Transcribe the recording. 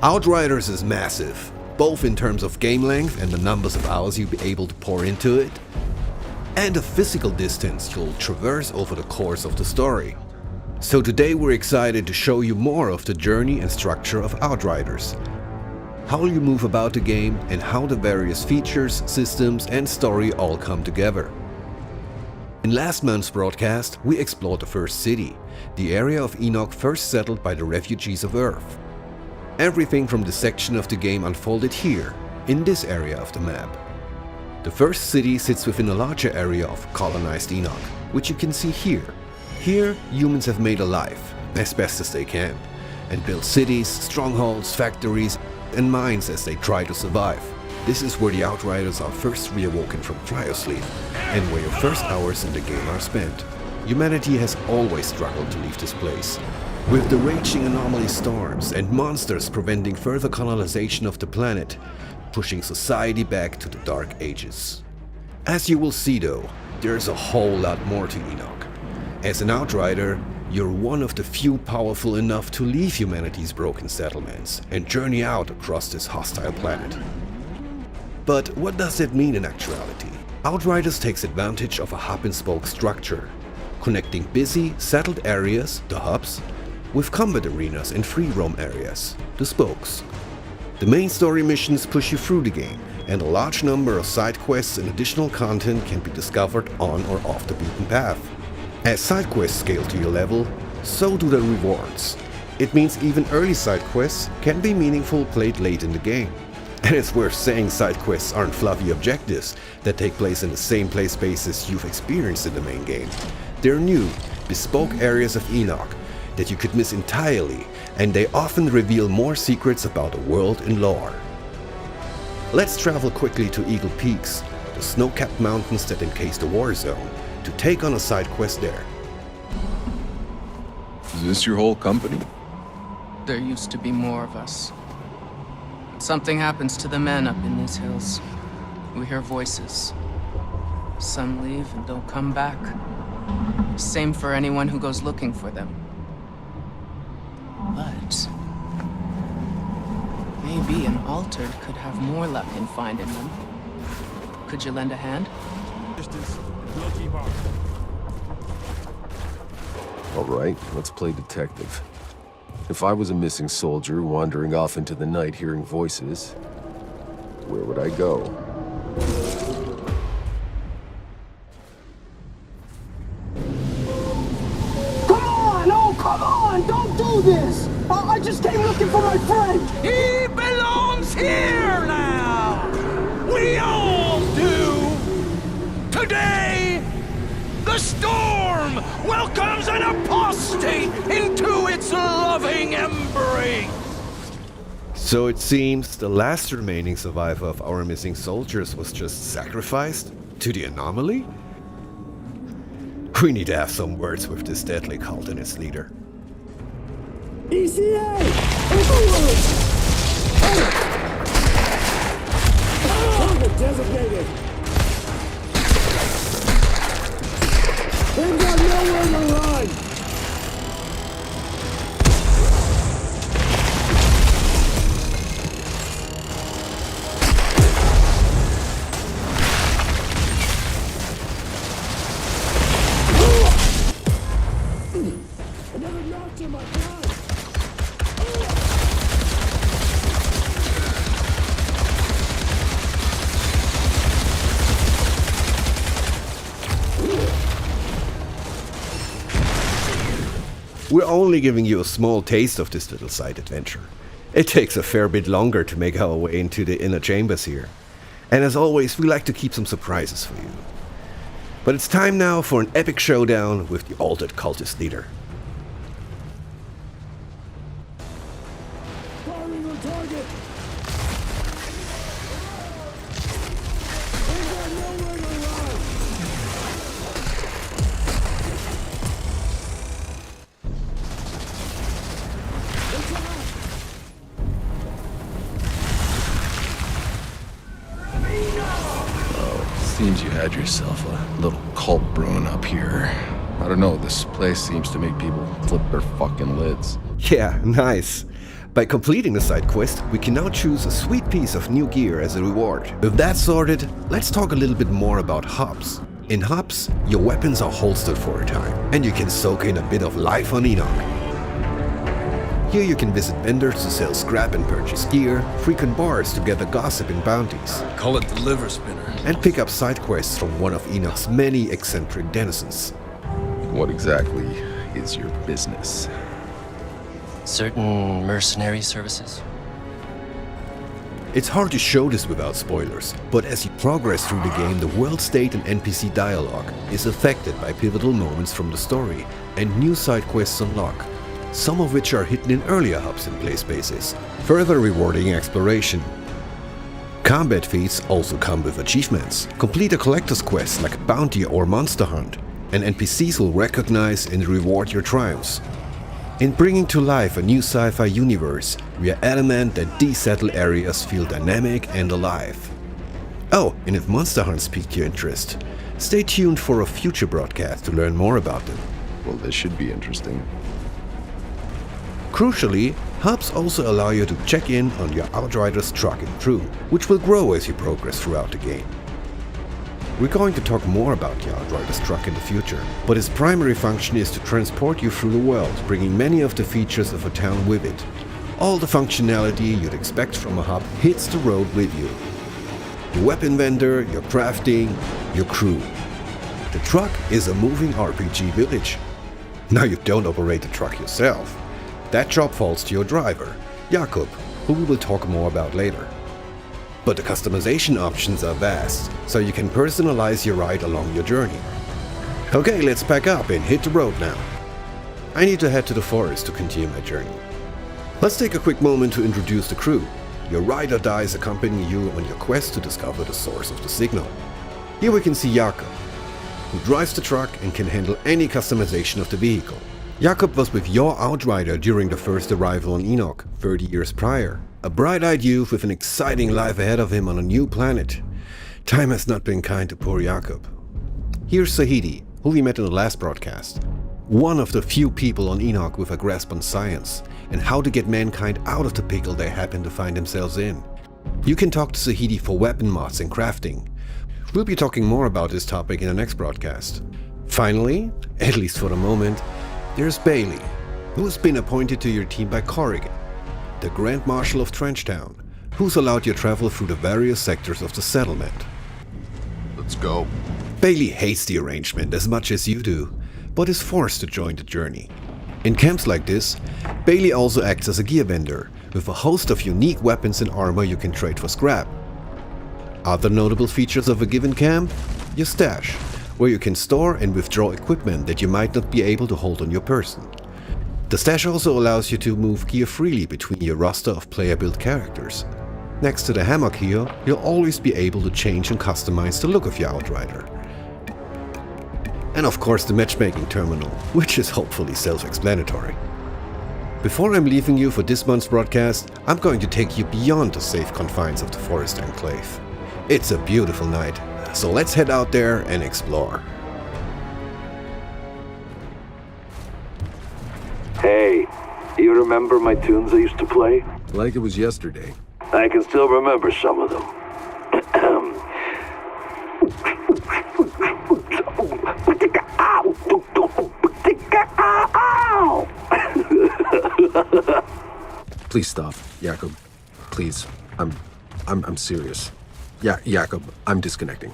Outriders is massive, both in terms of game length and the numbers of hours you'll be able to pour into it, and the physical distance you'll traverse over the course of the story. So today we're excited to show you more of the journey and structure of Outriders, how you move about the game and how the various features, systems and story all come together. In last month's broadcast, we explored the first city, the area of Enoch first settled by the refugees of Earth. Everything from this section of the game unfolded here, in this area of the map. The first city sits within a larger area of colonized Enoch, which you can see here. Here, humans have made a life, as best as they can, and built cities, strongholds, factories, and mines as they try to survive. This is where the Outriders are first reawoken from cryosleep, and where your first hours in the game are spent. Humanity has always struggled to leave this place, with the raging anomaly storms and monsters preventing further colonization of the planet, pushing society back to the Dark Ages. As you will see though, there's a whole lot more to Enoch. As an Outrider, you're one of the few powerful enough to leave humanity's broken settlements and journey out across this hostile planet. But what does that mean in actuality? Outriders takes advantage of a hub-and-spoke structure, connecting busy, settled areas, the hubs, with combat arenas and free roam areas, the spokes. The main story missions push you through the game, and a large number of side quests and additional content can be discovered on or off the beaten path. As side quests scale to your level, so do the rewards. It means even early side quests can be meaningful played late in the game. And it's worth saying side quests aren't fluffy objectives that take place in the same play spaces you've experienced in the main game. They're new, bespoke areas of Enoch that you could miss entirely, and they often reveal more secrets about the world and lore. Let's travel quickly to Eagle Peaks, the snow-capped mountains that encase the war zone, to take on a side quest there. Is this your whole company? There used to be more of us. Something happens to the men up in these hills. We hear voices. Some leave and don't come back. Same for anyone who goes looking for them. But maybe an altered could have more luck in finding them. Could you lend a hand? All right, let's play detective. If I was a missing soldier wandering off into the night hearing voices, where would I go? Come on! Don't do this! I just came looking for my friend! He belongs here now! We all do! Today, the storm welcomes an apostate into its loving embrace! So it seems the last remaining survivor of our missing soldiers was just sacrificed to the anomaly? We need to have some words with this deadly cult and its leader. ECA! Overload! Target designated! They've got nowhere to run! Another notch in my gun! We're only giving you a small taste of this little side adventure. It takes a fair bit longer to make our way into the inner chambers here. And as always, we like to keep some surprises for you. But it's time now for an epic showdown with the altered cultist leader. Firing on target! They've got nowhere to run! Seems you had yourself a little cult brewing up here. I don't know, this place seems to make people flip their fucking lids. Yeah, nice. By completing the side quest, we can now choose a sweet piece of new gear as a reward. With that sorted, let's talk a little bit more about hubs. In hubs, your weapons are holstered for a time, and you can soak in a bit of life on Enoch. Here you can visit vendors to sell scrap and purchase gear, frequent bars to gather gossip and bounties, Call it the liver spinner. and pick up side quests from one of Enoch's many eccentric denizens. What exactly is your business? Certain mercenary services? It's hard to show this without spoilers, but as you progress through the game, the world state and NPC dialogue is affected by pivotal moments from the story, and new side quests unlock, some of which are hidden in earlier hubs and play spaces, further rewarding exploration. Combat feats also come with achievements. Complete a collector's quest like Bounty or Monster Hunt, and NPCs will recognize and reward your triumphs. In bringing to life a new sci-fi universe, we are adamant that these settled areas feel dynamic and alive. Oh, and if Monster Hunts piqued your interest, stay tuned for a future broadcast to learn more about them. Well, this should be interesting. Crucially, hubs also allow you to check in on your Outriders truck and crew, which will grow as you progress throughout the game. We're going to talk more about the Outriders truck in the future, but its primary function is to transport you through the world, bringing many of the features of a town with it. All the functionality you'd expect from a hub hits the road with you. Your weapon vendor, your crafting, your crew. The truck is a moving RPG village. Now you don't operate the truck yourself. That job falls to your driver, Jakub, who we will talk more about later. But the customization options are vast, so you can personalize your ride along your journey. Okay, let's pack up and hit the road now. I need to head to the forest to continue my journey. Let's take a quick moment to introduce the crew. Your ride or dies accompany you on your quest to discover the source of the signal. Here we can see Jakub, who drives the truck and can handle any customization of the vehicle. Jakub was with your Outrider during the first arrival on Enoch 30 years prior. A bright-eyed youth with an exciting life ahead of him on a new planet. Time has not been kind to poor Jakub. Here's Sahidi, who we met in the last broadcast. One of the few people on Enoch with a grasp on science and how to get mankind out of the pickle they happen to find themselves in. You can talk to Sahidi for weapon mods and crafting. We'll be talking more about this topic in the next broadcast. Finally, at least for the moment, there's Bailey, who has been appointed to your team by Corrigan, the Grand Marshal of Trenchtown, who's allowed you travel through the various sectors of the settlement. Let's go. Bailey hates the arrangement as much as you do, but is forced to join the journey. In camps like this, Bailey also acts as a gear vendor, with a host of unique weapons and armor you can trade for scrap. Other notable features of a given camp? Your stash, where you can store and withdraw equipment that you might not be able to hold on your person. The stash also allows you to move gear freely between your roster of player-built characters. Next to the hammock here, you'll always be able to change and customize the look of your Outrider. And of course the matchmaking terminal, which is hopefully self-explanatory. Before I'm leaving you for this month's broadcast, I'm going to take you beyond the safe confines of the Forest Enclave. It's a beautiful night, so let's head out there and explore. Hey, you remember my tunes I used to play? Like it was yesterday. I can still remember some of them. Please stop, Jakub. Please. I'm serious. Yeah, Jakub, I'm disconnecting.